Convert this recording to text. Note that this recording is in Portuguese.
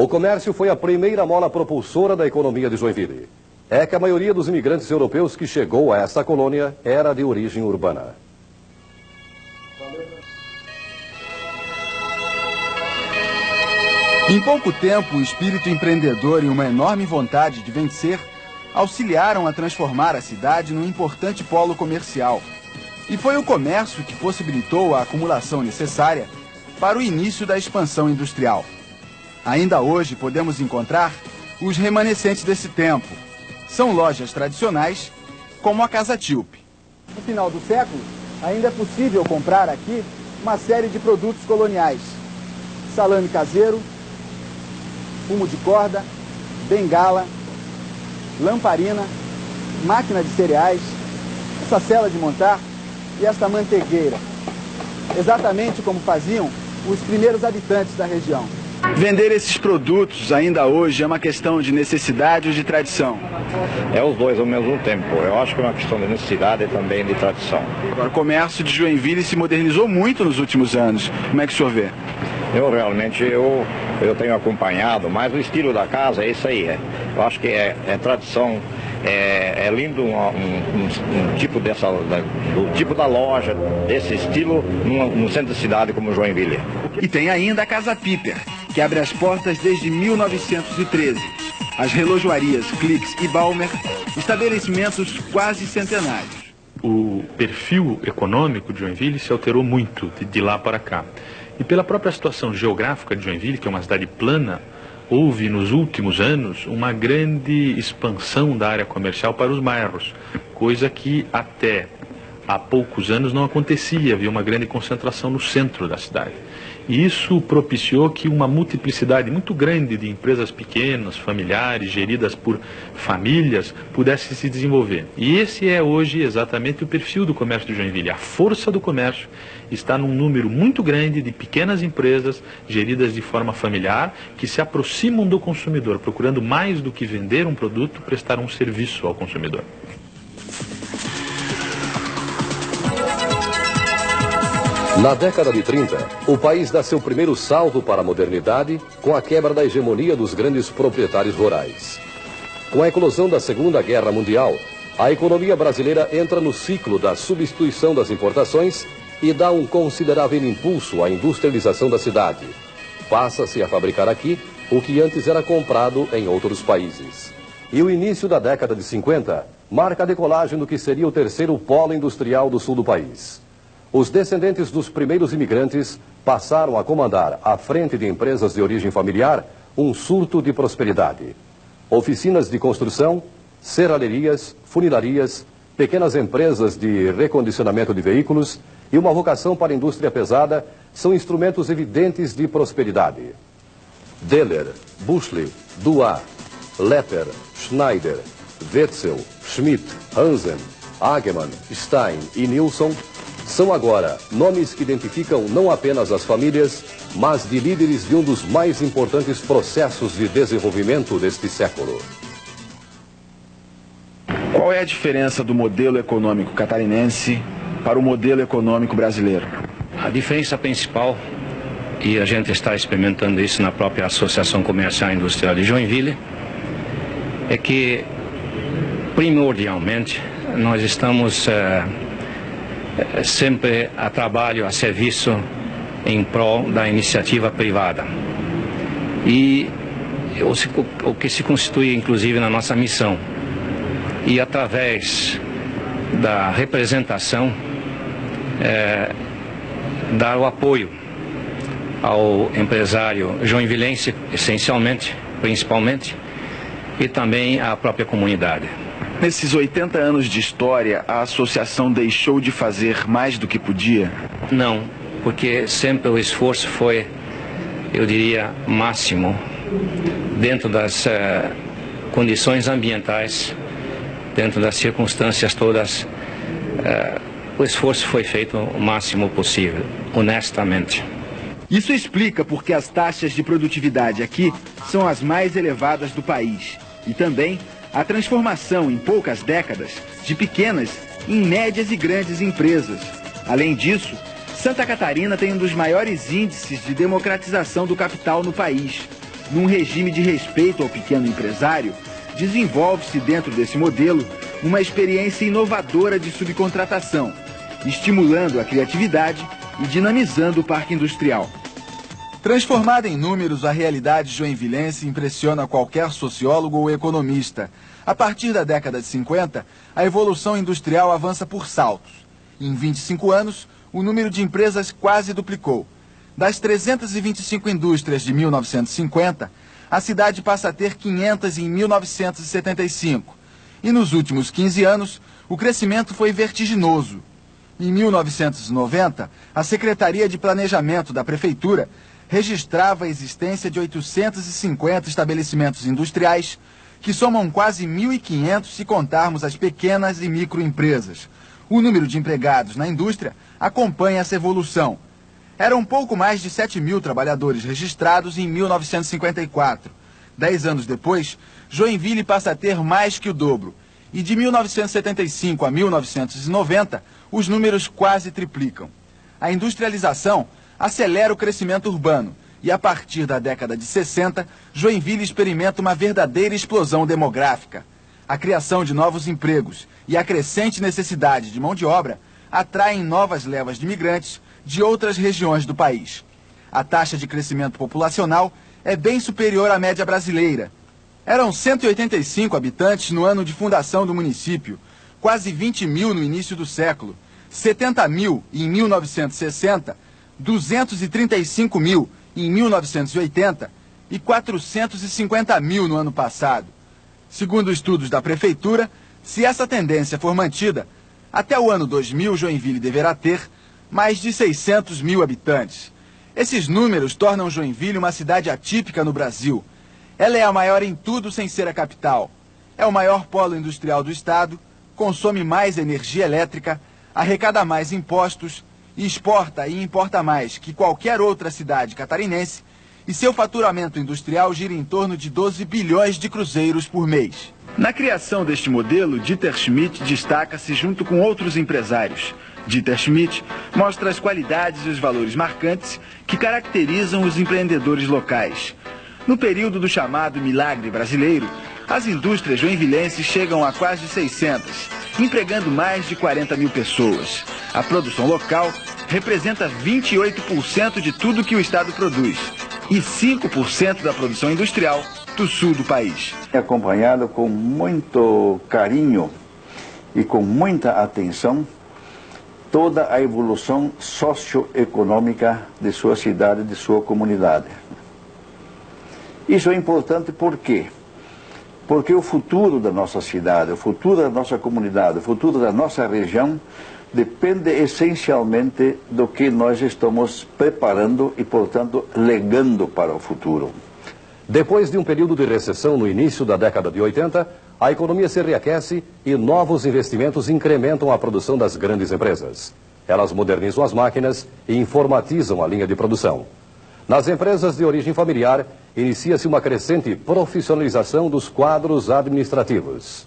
O comércio foi a primeira mola propulsora da economia de Joinville. É que a maioria dos imigrantes europeus que chegou a esta colônia era de origem urbana. Em pouco tempo, o espírito empreendedor e uma enorme vontade de vencer auxiliaram a transformar a cidade num importante polo comercial. E foi o comércio que possibilitou a acumulação necessária para o início da expansão industrial. Ainda hoje podemos encontrar os remanescentes desse tempo. São lojas tradicionais, como a Casa Tilpe. No final do século, ainda é possível comprar aqui uma série de produtos coloniais. Salame caseiro, fumo de corda, bengala, lamparina, máquina de cereais, essa sela de montar e esta mantegueira. Exatamente como faziam os primeiros habitantes da região. Vender esses produtos ainda hoje é uma questão de necessidade ou de tradição? É os dois ao mesmo tempo. Eu acho que é uma questão de necessidade e também de tradição. Agora, o comércio de Joinville se modernizou muito nos últimos anos. Como é que o senhor vê? Eu realmente eu tenho acompanhado, mas o estilo da casa é isso aí. Eu acho que é tradição. É lindo um tipo do tipo da loja, desse estilo, no centro da cidade como Joinville. E tem ainda a Casa Piper, que abre as portas desde 1913. As relojoarias Cliques e Balmer, estabelecimentos quase centenários. O perfil econômico de Joinville se alterou muito de lá para cá. E pela própria situação geográfica de Joinville, que é uma cidade plana, houve nos últimos anos uma grande expansão da área comercial para os bairros, coisa que até há poucos anos não acontecia, havia uma grande concentração no centro da cidade. E isso propiciou que uma multiplicidade muito grande de empresas pequenas, familiares, geridas por famílias, pudesse se desenvolver. E esse é hoje exatamente o perfil do comércio de Joinville. A força do comércio está num número muito grande de pequenas empresas geridas de forma familiar, que se aproximam do consumidor, procurando mais do que vender um produto, prestar um serviço ao consumidor. Na década de 30, o país dá seu primeiro salto para a modernidade com a quebra da hegemonia dos grandes proprietários rurais. Com a eclosão da Segunda Guerra Mundial, a economia brasileira entra no ciclo da substituição das importações e dá um considerável impulso à industrialização da cidade. Passa-se a fabricar aqui o que antes era comprado em outros países. E o início da década de 50 marca a decolagem do que seria o terceiro polo industrial do sul do país. Os descendentes dos primeiros imigrantes passaram a comandar, à frente de empresas de origem familiar, um surto de prosperidade. Oficinas de construção, serralherias, funilarias, pequenas empresas de recondicionamento de veículos e uma vocação para a indústria pesada são instrumentos evidentes de prosperidade. Deller, Buschli, Duat, Lepper, Schneider, Wetzel, Schmidt, Hansen, Hagemann, Stein e Nilsson são agora nomes que identificam não apenas as famílias, mas de líderes de um dos mais importantes processos de desenvolvimento deste século. Qual é a diferença do modelo econômico catarinense para o modelo econômico brasileiro? A diferença principal, e a gente está experimentando isso na própria Associação Comercial e Industrial de Joinville, é que, primordialmente, nós estamos sempre a trabalho, a serviço em prol da iniciativa privada. E o que se constitui, inclusive, na nossa missão. E através da representação, dar o apoio ao empresário joinvilense, essencialmente, principalmente, e também à própria comunidade. Nesses 80 anos de história, a associação deixou de fazer mais do que podia? Não, porque sempre o esforço foi, eu diria, máximo, dentro das condições ambientais, dentro das circunstâncias todas, o esforço foi feito o máximo possível, honestamente. Isso explica porque as taxas de produtividade aqui são as mais elevadas do país. E também a transformação em poucas décadas de pequenas em médias e grandes empresas. Além disso, Santa Catarina tem um dos maiores índices de democratização do capital no país. num regime de respeito ao pequeno empresário, desenvolve-se dentro desse modelo uma experiência inovadora de subcontratação, estimulando a criatividade e dinamizando o parque industrial. Transformada em números, a realidade joinvilense impressiona qualquer sociólogo ou economista. A partir da década de 50, a evolução industrial avança por saltos. Em 25 anos, o número de empresas quase duplicou. Das 325 indústrias de 1950, a cidade passa a ter 500 em 1975. E nos últimos 15 anos, o crescimento foi vertiginoso. Em 1990, a Secretaria de Planejamento da Prefeitura registrava a existência de 850 estabelecimentos industriais, que somam quase 1.500 se contarmos as pequenas e microempresas. O número de empregados na indústria acompanha essa evolução. Eram pouco mais de 7.000 trabalhadores registrados em 1954. 10 anos depois, Joinville passa a ter mais que o dobro. E de 1975 a 1990, os números quase triplicam. A industrialização acelera o crescimento urbano e, a partir da década de 60, Joinville experimenta uma verdadeira explosão demográfica. A criação de novos empregos e a crescente necessidade de mão de obra atraem novas levas de imigrantes de outras regiões do país. A taxa de crescimento populacional é bem superior à média brasileira. Eram 185 habitantes no ano de fundação do município, quase 20.000 no início do século, 70.000 em 1960, 235.000 em 1980 e 450.000 no ano passado. Segundo estudos da Prefeitura, se essa tendência for mantida, até o ano 2000 Joinville deverá ter mais de 600.000 habitantes. Esses números tornam Joinville uma cidade atípica no Brasil. Ela é a maior em tudo sem ser a capital. É o maior polo industrial do estado, consome mais energia elétrica, arrecada mais impostos, exporta e importa mais que qualquer outra cidade catarinense, e seu faturamento industrial gira em torno de 12 bilhões de cruzeiros por mês. Na criação deste modelo, Dieter Schmidt destaca-se junto com outros empresários. Dieter Schmidt mostra as qualidades e os valores marcantes que caracterizam os empreendedores locais. No período do chamado Milagre Brasileiro, as indústrias joinvilenses chegam a quase 600, empregando mais de 40.000 pessoas. A produção local representa 28% de tudo que o estado produz e 5% da produção industrial do sul do país. Acompanhado com muito carinho e com muita atenção toda a evolução socioeconômica de sua cidade, de sua comunidade. Isso é importante por quê? Porque o futuro da nossa cidade, o futuro da nossa comunidade, o futuro da nossa região depende essencialmente do que nós estamos preparando e, portanto, legando para o futuro. Depois de um período de recessão no início da década de 80, a economia se reaquece e novos investimentos incrementam a produção das grandes empresas. Elas modernizam as máquinas e informatizam a linha de produção. Nas empresas de origem familiar, inicia-se uma crescente profissionalização dos quadros administrativos.